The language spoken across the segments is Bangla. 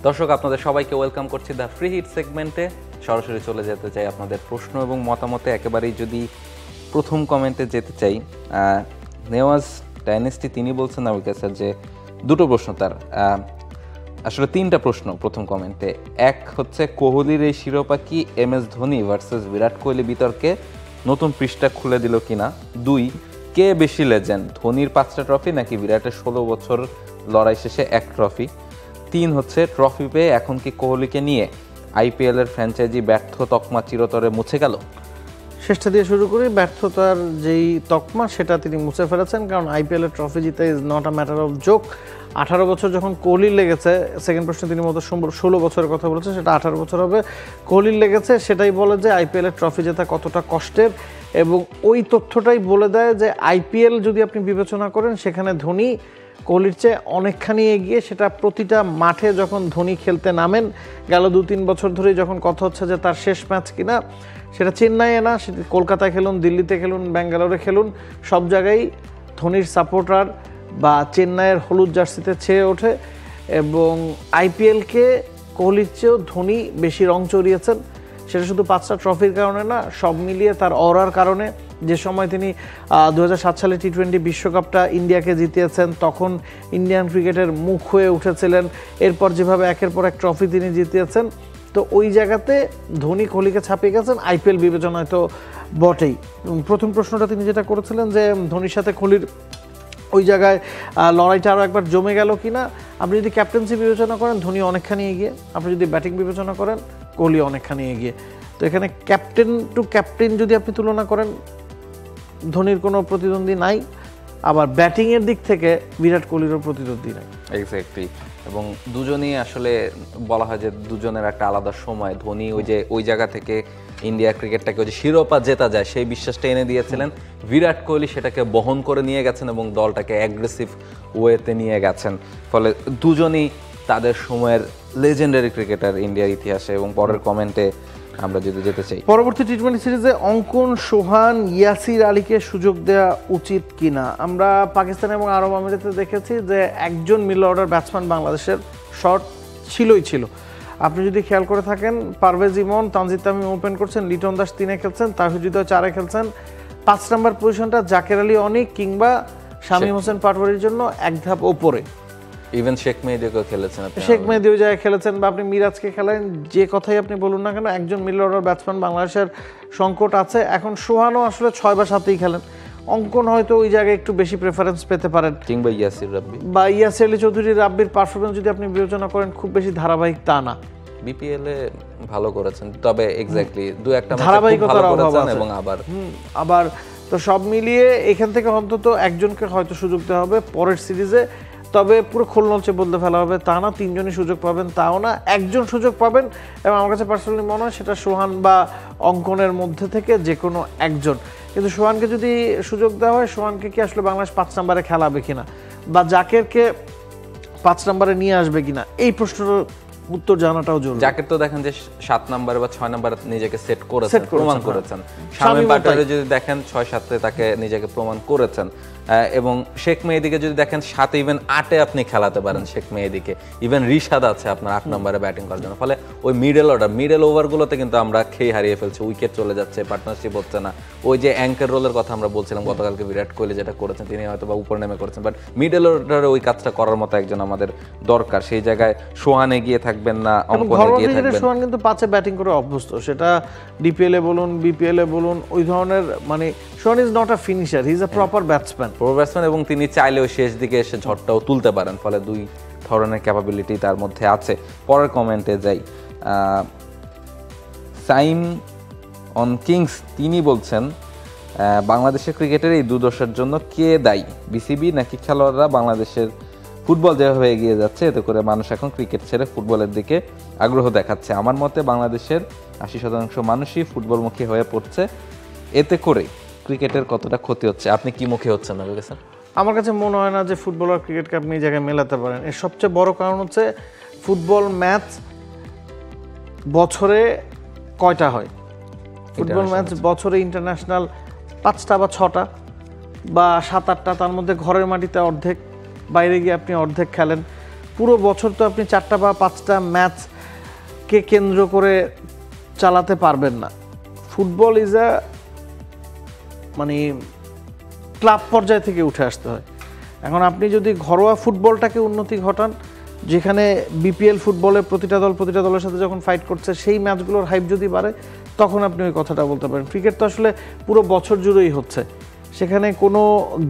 দর্শক, আপনাদের সবাইকে ওয়েলকাম করছি দ্য ফ্রি হিট সেগমেন্টে। সরাসরি চলে যেতে চাই আপনাদের প্রশ্ন এবং মতামতে। একেবারেই যদি প্রথম কমেন্টে যেতে চাই, নেওয়াজ ডাইনেস্টি তিনি বলছেন আমার কাছে যে দুটো প্রশ্ন তার, আসলে তিনটা প্রশ্ন প্রথম কমেন্টে। এক হচ্ছে, কোহলির এই শিরোপা কি MS ধোনি ভার্সেস বিরাট কোহলি বিতর্কে নতুন পৃষ্ঠা খুলে দিল কিনা? দুই, কে বেশি লেজেন্ড, ধোনির 5টা ট্রফি নাকি বিরাটের 16 বছর লড়াই শেষে 1 ট্রফি? তিন হচ্ছে, ট্রফি পেয়ে এখন কি কোহলিকে নিয়ে IPL এর ফ্র্যাঞ্চাইজি ব্যর্থ তকমা চিরতরে মুছে গেল? শেষটা দিয়ে শুরু করি। ব্যর্থতার যেই তকমা সেটা তিনি মুছে ফেলেছেন, কারণ IPL এর ট্রফি জিতে is not a matter of joke. 18 বছর যখন কোহলির লেগেছে, সেকেন্ড প্রশ্নে তিনি মতো 16 বছরের কথা বলেছেন, সেটা 18 বছর হবে কোহলির লেগেছে, সেটাই বলে যে IPL এর ট্রফি জেতা কতটা কষ্টের। এবং ওই তথ্যটাই বলে দেয় যে IPL যদি আপনি বিবেচনা করেন, সেখানে ধোনি কোহলির চেয়ে অনেকখানি এগিয়ে। সেটা প্রতিটা মাঠে যখন ধোনি খেলতে নামেন, গেল 2-3 বছর ধরেই যখন কথা হচ্ছে যে তার শেষ ম্যাচ কিনা, সেটা চেন্নাইয়ে না, সেটা কলকাতায় খেলুন, দিল্লিতে খেলুন, ব্যাঙ্গালোরে খেলুন, সব জায়গায় ধোনির সাপোর্টার বা চেন্নাইয়ের হলুদ জার্সিতে ছেয়ে ওঠে। এবং IPLকে কোহলির চেয়েও ধোনি বেশি রং চড়িয়েছেন। সেটা শুধু 5টা ট্রফির কারণে না, সব মিলিয়ে তার অরার কারণে। যে সময় তিনি 2007 সালে T20 বিশ্বকাপটা ইন্ডিয়াকে জিতিয়েছেন, তখন ইন্ডিয়ান ক্রিকেটের মুখ হয়ে উঠেছিলেন। এরপর যেভাবে একের পর এক ট্রফি তিনি জিতিয়েছেন, তো ওই জায়গাতে ধোনি কোহলিকে ছাপিয়ে গেছেন IPL বিবেচনায় তো বটেই। প্রথম প্রশ্নটা তিনি যেটা করেছিলেন যে ধোনির সাথে কোহলির ওই জায়গায় লড়াইটা আরও একবার জমে গেল কি না, আপনি যদি ক্যাপ্টেন্সি বিবেচনা করেন ধোনি অনেকখানি এগিয়ে, আপনি যদি ব্যাটিং বিবেচনা করেন কোহলি অনেকখানি এগিয়ে। তো এখানে ক্যাপ্টেন টু ক্যাপ্টেন যদি আপনি তুলনা করেন, ধোনির কোনো প্রতিদ্বন্দ্বী নাই, আবার ব্যাটিংয়ের দিক থেকে বিরাট কোহলিরও প্রতিদ্বন্দ্বী নাই। এক্স্যাক্টলি। এবং দুজনই আসলে বলা হয় যে দুজনের একটা আলাদা সময়। ধোনি ওই জায়গা থেকে ইন্ডিয়া ক্রিকেটটাকে ওই যে শিরোপা জেতা যায় সেই বিশ্বাসটা এনে দিয়েছিলেন, বিরাট কোহলি সেটাকে বহন করে নিয়ে গেছেন এবং দলটাকে অ্যাগ্রেসিভ ওয়েতে নিয়ে গেছেন। ফলে দুজনই তাদের সময়ের লেজেন্ডারি ক্রিকেটার ইন্ডিয়ার ইতিহাসে। এবং পরের কমেন্টে আমরা যদি যেতে চাই, পরবর্তী T20 সিরিজে অঙ্কন, সোহান, ইয়াসির আলীকে সুযোগ দেওয়া উচিত কিনা? আমরা পাকিস্তান এবং আরব আমিরাতে দেখেছি যে একজন মিডল অর্ডার ব্যাটসম্যান বাংলাদেশের শর্ট ছিল। আপনি যদি খেয়াল করে থাকেন, পারভেজ ইমন, তানজিদ তামিম ওপেন করছেন, লিটন দাস 3-এ খেলছেন, তাহিদ হৃদয় 4-এ খেলছেন। 5 নম্বর পজিশনটা জাকের আলী অনিক কিংবা শামীম হোসেন পাটোয়ারির জন্য এক ধাপ ওপরে। ইভেন শেখ মেহেদীকেও খেলেছেন, শেখ মেহেদীও জায়গায় খেলেছেন, বা আপনি মিরাজকে খেলেন, যে কথাই আপনি বলুন না কেন, একজন মিডল অর্ডার ব্যাটসম্যান বাংলাদেশের সংকট আছে। এখন সোহানও আসলে 6 বা 7-এই খেলেন, অঙ্কন হয়তো ওই জায়গায় একটু বেশি প্রেফারেন্স পেতে পারেন, কিংবা ইয়াসির রাব্বি বা ইয়াসির আলী চৌধুরী রাব্বির পারফরমেন্স যদি আপনি বিবেচনা করেন, খুব বেশি ধারাবাহিক তা না। BPL এ ভালো করেছেন, তবে এক্স্যাক্টলি 2-1টা ম্যাচে ধারাবাহিকতার ভালো অভাব করেছেন আছে। এবং আবার তো সব মিলিয়ে এখান থেকে অন্তত একজনকে হয়তো সুযোগ দেওয়া হবে পরের সিরিজে। তবে পুরো খোলনলচে বলতে ফেলা হবে তা না, 3জনই সুযোগ পাবেন তাও না, একজন সুযোগ পাবেন। এবং আমার কাছে পার্সোনালি মনে হয় সেটা সোহান বা অঙ্কনের মধ্যে থেকে যে কোনো একজন। কিন্তু সোহানকে যদি সুযোগ দেওয়া হয়, সোহানকে কি আসলে বাংলাদেশ 5 নম্বরে খেলাবে কিনা, বা জাকেরকে 5 নম্বরে নিয়ে আসবে কিনা, এই প্রশ্নের উত্তর জানাটাও জরুরি। জাকের তো দেখেন যে 7 নম্বরে বা 6 নম্বরে নিজেকে সেট করেছেন, প্রমাণ করেছেন। শামীম পাটোয়ারি যদি দেখেন 6-7-এ তাকে নিজেকে প্রমাণ করেছেন। এবং শেখ মেহেদীকে যদি দেখেন 7 ইভেন 8-এ আপনি খেলাতে পারেন শেখ মেহেদীকে। ইভেন রিশাদ আছে আপনার 8 নম্বরে ব্যাটিং করার জন্য। ফলে ওই মিডল ওভারগুলোতে কিন্তু আমরা খেয়ে হারিয়ে ফেলছি, উইকেট চলে যাচ্ছে, পার্টনারশিপ হচ্ছে না। ওই যে অ্যাঙ্কার রোলের কথা আমরা বলছিলাম গতকালকে, বিরাট কোহলি যেটা করেছেন, তিনি হয়তো বা উপর নেমে করেছেন, বাট মিডল অর্ডারে ওই কাজটা করার মতো একজন আমাদের দরকার। সেই জায়গায় সোহান এগিয়ে থাকবেন না, অঙ্কন এগিয়ে থাকবেন। সোহান কিন্তু 5-এ ব্যাটিং করে অভ্যস্ত, সেটা DPL এ বলুন, BPL এ বলুন, ওই ধরনের, মানে Sohan is not a finisher, he is a proper batsman. এবং তিনি চাইলেও শেষ দিকে এসে ঝড়টাও তুলতে পারেন। ফলে 2 ধরনের ক্যাপাবিলিটি তার মধ্যে আছে। পরের কমেন্টে যাই, সাইম অন কিংস তিনি বলছেন, বাংলাদেশের ক্রিকেটের এই দুর্দশার জন্য কে দায়ী, BCB নাকি খেলোয়াড়রা? বাংলাদেশের ফুটবল যেভাবে এগিয়ে যাচ্ছে, এতে করে মানুষ এখন ক্রিকেট ছেড়ে ফুটবলের দিকে আগ্রহ দেখাচ্ছে। আমার মতে বাংলাদেশের 80% মানুষই ফুটবলমুখী হয়ে পড়ছে, এতে করে ক্রিকেটের কতটা ক্ষতি হচ্ছে? আপনি কি মুখে হচ্ছেন না স্যার? আমার কাছে মনে হয় না যে ফুটবল আর ক্রিকেটকে আপনি এই জায়গায় মেলাতে পারেন। এর সবচেয়ে বড় কারণ হচ্ছে ফুটবল ম্যাচ বছরে কয়টা হয়? ফুটবল ম্যাচ বছরে ইন্টারন্যাশনাল 5টা বা 6টা বা 7-8টা, তার মধ্যে ঘরের মাটিতে অর্ধেক, বাইরে গিয়ে আপনি অর্ধেক খেলেন। পুরো বছর তো আপনি 4টা বা 5টা ম্যাচকে কেন্দ্র করে চালাতে পারবেন না। ফুটবল ইজ আ মানে ক্লাব পর্যায় থেকে উঠে আসতে হয়। এখন আপনি যদি ঘরোয়া ফুটবলটাকে উন্নতি ঘটান, যেখানে বিপিএল ফুটবলে প্রতিটা দলের সাথে যখন ফাইট করছে সেই ম্যাচগুলোর হাইপ যদি বাড়ে, তখন আপনি ওই কথাটা বলতে পারেন। ক্রিকেট তো আসলে পুরো বছর জুড়েই হচ্ছে, সেখানে কোনো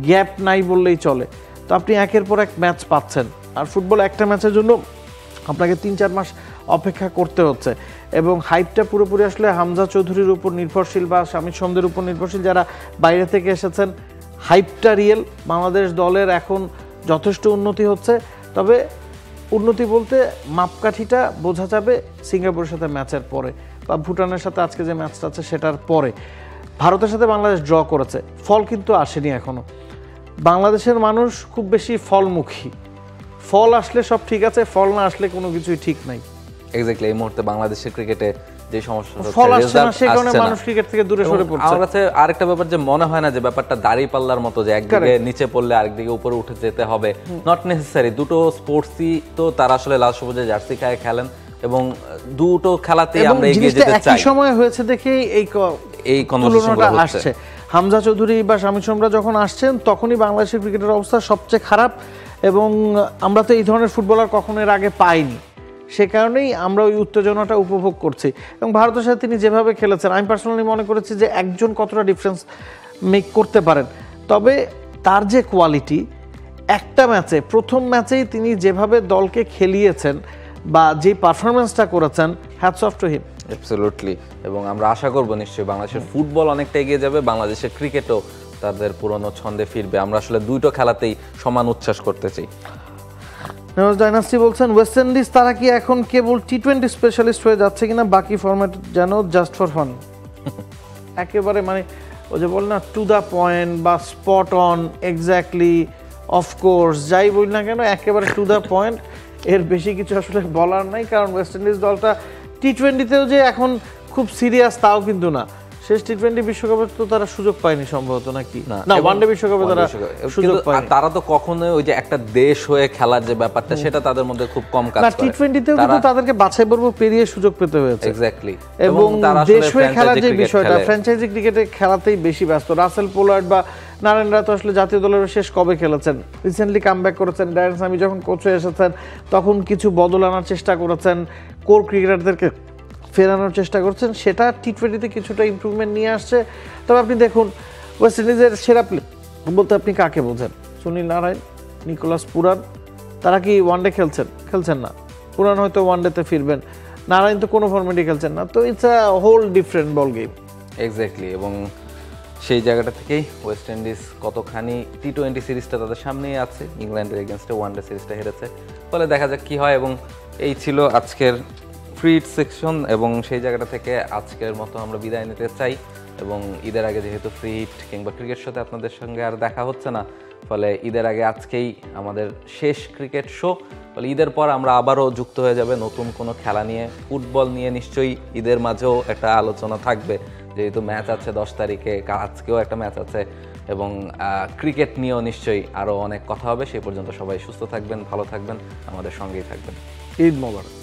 গ্যাপ নাই বললেই চলে। তো আপনি একের পর এক ম্যাচ পাচ্ছেন, আর ফুটবল একটা ম্যাচের জন্য আপনাকে 3-4 মাস অপেক্ষা করতে হচ্ছে। এবং হাইপটা পুরোপুরি আসলে হামজা চৌধুরীর উপর নির্ভরশীল বা শামির সন্দের উপর নির্ভরশীল, যারা বাইরে থেকে এসেছেন। হাইপটা রিয়েল, বাংলাদেশ দলের এখন যথেষ্ট উন্নতি হচ্ছে। তবে উন্নতি বলতে মাপকাঠিটা বোঝা যাবে সিঙ্গাপুরের সাথে ম্যাচের পরে, বা ভুটানের সাথে আজকে যে ম্যাচটা আছে সেটার পরে। ভারতের সাথে বাংলাদেশ ড্র করেছে, ফল কিন্তু আসেনি এখনো। বাংলাদেশের মানুষ খুব বেশি ফলমুখী, ফল আসলে সব ঠিক আছে, ফল না আসলে কোনো কিছুই ঠিক নাই। এক্স্যাক্টলি, এই মুহূর্তে বাংলাদেশের ক্রিকেটে যে সমস্যাটা ফল আসছে না, সেই কারণে মানুষ ক্রিকেট থেকে দূরে সরে পড়ছে। আমার কাছে আরেকটা ব্যাপার যে মনে হয় না যে ব্যাপারটা দাড়ি পাল্লার মতো, যে একদিকে নিচে পড়লে আরেকদিকে উপরে উঠে যেতে হবে, নট নেসেসারি। দুটো স্পোর্টসই তো তারা আসলে লাল সবুজে জার্সি গায়ে খেলেন, এবং দুটো খেলাতেই আমরা এগিয়ে যেতে চাই। একই সময় হয়েছে দেখেই এই তুলনাটা আসছে। হামজা চৌধুরী বা শামির সোমরা যখন আসছেন, তখনই বাংলাদেশের ক্রিকেটের অবস্থা সবচেয়ে খারাপ, এবং আমরা তো এই ধরনের ফুটবলার কখনো এর আগে পাইনি। সে কারণেই আমরা ওই উত্তেজনাটা উপভোগ করছি। এবং ভারতের সাথে তিনি যেভাবে খেলেছেন, আমি পার্সোনালি মনে করেছি যে একজন কতটা ডিফারেন্স মেক করতে পারেন। তবে তার যে কোয়ালিটি, একটা ম্যাচে, প্রথম ম্যাচেই তিনি যেভাবে দলকে খেলিয়েছেন বা যে পারফরমেন্সটা করেছেন, hats off to him. Absolutely. এবং আমরা আশা করব নিশ্চয়ই বাংলাদেশের ফুটবল অনেকটা এগিয়ে যাবে, বাংলাদেশের ক্রিকেটও তাদের পুরনো ছন্দে ফিরবে। আমরা আসলে দুটো খেলাতেই সমান উচ্ছ্বাস করতে চাই। নেওয়াজ ডাইনাস্টি বলছেন, ওয়েস্ট ইন্ডিজ তারা কি এখন কেবল টি-20 স্পেশালিস্ট হয়ে যাচ্ছে কিনা, বাকি ফরম্যাট যেন জাস্ট ফর ফান? একেবারে মানে ওই যে বল না, টু দ্য পয়েন্ট বা স্পট অন, এক্স্যাক্টলি, অফকোর্স, যাই বলি না কেন, একেবারে টু দ্য পয়েন্ট। এর বেশি কিছু আসলে বলার নাই, কারণ ওয়েস্ট ইন্ডিজ দলটা টি-20তেও যে এখন খুব সিরিয়াস তাও কিন্তু না। শেষ টি-20 বিশ্বকাপে তো তারা সুযোগ পায়নি সম্ভবত, নাকি না ওয়ানডে বিশ্বকাপে তারা সুযোগ পায়নি। তারা তো কখনোই ওই যে একটা দেশ হয়ে খেলার যে ব্যাপারটা, সেটা তাদের মধ্যে খুব কম কাজ করে। টি-20তেও কিন্তু তাদেরকে বাছাই পর্ব পেরিয়ে সুযোগ পেতে হয়েছে। এক্স্যাক্টলি। এবং দেশ হয়ে খেলার যে বিষয়টা, ফ্র্যাঞ্চাইজি ক্রিকেটে খেলাতেই বেশি ব্যস্ত। রাসেল পোলার্ড বা নারায়ণরা তো আসলে জাতীয় দলের শেষ কবে খেলেছেন? রিসেন্টলি কামব্যাক করেছেন। ড্যারেন সামি যখন কোচ হয়ে এসেছেন, তখন কিছু বদল আনার চেষ্টা করেছেন, কোর ক্রিকেটারদেরকে ফেরানোর চেষ্টা করছেন। সেটা টি-20তে কিছুটা ইমপ্রুভমেন্ট নিয়ে আসছে। তবে আপনি দেখুন, ওয়েস্ট ইন্ডিজের সেরা প্লেয়ার বলতে আপনি কাকে বোঝেন? সুনীল নারায়ণ, নিকোলাস পুরান, তারা কি ওয়ানডে খেলছেন না। পুরান হয়তো ওয়ানডেতে ফিরবেন, নারায়ণ তো কোনো ফরম্যাটে খেলছেন না। তো it's a whole different ball game. Exactly. এবং সেই জায়গাটা থেকেই ওয়েস্ট ইন্ডিজ কতখানি টি-20 সিরিজটা তাদের সামনেই আছে, ইংল্যান্ডের এগেনস্টে ওয়ানডে সিরিজটা হেরেছে। ফলে দেখা যাক কি হয়। এবং এই ছিল আজকের ফ্রি হিট সেকশন, এবং সেই জায়গাটা থেকে আজকের মতো আমরা বিদায় নিতে চাই। এবং ঈদের আগে যেহেতু ফ্রি হিট কিংবা ক্রিকেট শোতে আপনাদের সঙ্গে আর দেখা হচ্ছে না, ফলে ঈদের আগে আজকেই আমাদের শেষ ক্রিকেট শো। ফলে ঈদের পর আমরা আবারও যুক্ত হয়ে যাবে নতুন কোনো খেলা নিয়ে, ফুটবল নিয়ে নিশ্চয়ই ঈদের মাঝেও একটা আলোচনা থাকবে, যেহেতু ম্যাচ আছে 10 তারিখে, আজকেও একটা ম্যাচ আছে, এবং ক্রিকেট নিয়েও নিশ্চয়ই আরও অনেক কথা হবে। সেই পর্যন্ত সবাই সুস্থ থাকবেন, ভালো থাকবেন, আমাদের সঙ্গেই থাকবেন। ঈদ মোবারক।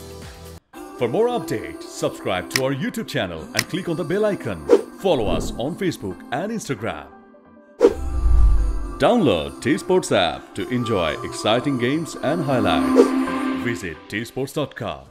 For more updates, subscribe to our YouTube channel and click on the bell icon. Follow us on Facebook and Instagram. Download T-Sports app to enjoy exciting games and highlights. Visit tsports.com.